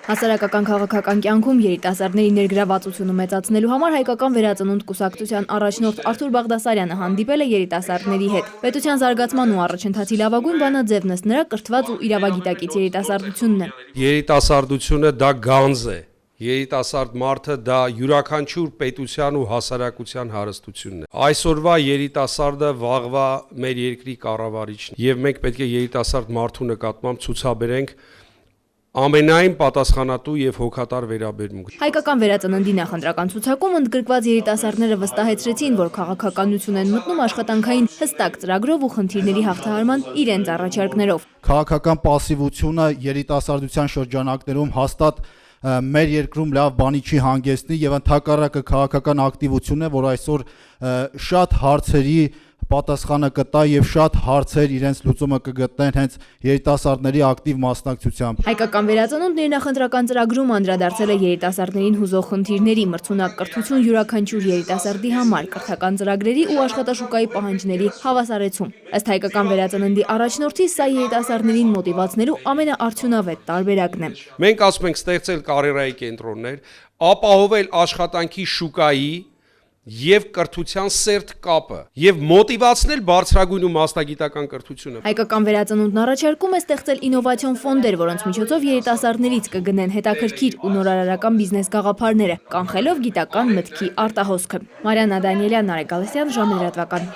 Հասարակական քաղաքական կյանքում երիտասարդների ներգրավվածությունը մեծացնելու համար հայկական վերածնունդ կուսակցության առաջնորդ Արթուր Բաղդասարյանը հանդիպել է երիտասարդների հետ։ Պետության զարգացման ու առաջընթացի լավագույն բանաձևն ըստ նրա կրթված ու իրավագիտակից երիտասարդությունն է։ Երիտասարդությունը դա գանձ է։ Երիտասարդ մարդը դա յուրաքանչյուր պետության ու հասարակության հարստությունն է։ Այսօրվա երիտասարդը վաղվա մեր երկրի կառավարիչն է, եւ մենք պետք է երիտասարդ մարդու նկատմամբ ցուցաբերենք ամենայն պատասխանատու եւ հոգատար վերաբերմունք։ Հայկական վերածննդի նախընտրական ցուցակում ընդգրկված երիտասարդները վստահեցրեցին, որ քաղաքականություն են մտնում աշխատանքային հստակ ծրագրով ու խնդիրների հաղթահարման իրենց առաջարկներով։ Քաղաքական պասիվությունը երիտասարդության շրջանակներում հաստատ մեր երկրում լավ բանի չի հանգեցնի եւ ընդհակառակը քաղաքական ակտիվությունն է, որ այսօր շատ հարցերի պատասխանը կտա եւ շատ հարցեր իրենց լուծումը կգտնեն հենց երիտասարդների ակտիվ մասնակցությամբ։ Հայկական վերածնունդն իր նախընտրական ծրագրում անդրադարձել է երիտասարդներին հուզող խնդիրների, մրցունակ կրթություն յուրաքանչյուր երիտասարդի համար, կրթական ծրագրերի ու աշխատաշուկայի պահանջների հավասարեցում։ Ըստ հայկական վերածննդի առաջնորդի, սա երիտասարդներին մոտիվացնելու ամենաարդյունավետ տարբերակն է։ Մենք ասում ենք ստեղծել կարիերայի կենտրոններ, ապահովել աշխատանքի շուկայի եւ կրթության սերտ կապը եւ մոտիվացնել բարձրագույն ու մասնագիտական կրթությունը։ Հայկական վերածնունդն առաջարկում է ստեղծել ինովացիոն ֆոնդեր, որոնց միջոցով երիտասարդներից կգնեն հետաքրքիր ու նորարարական բիզնես գաղափարները, կանխելով գիտական մտքի արտահոսքը։ Մարիաննա Դանիելյան, Նարեկ Գալստյան, ժամը լրատվական։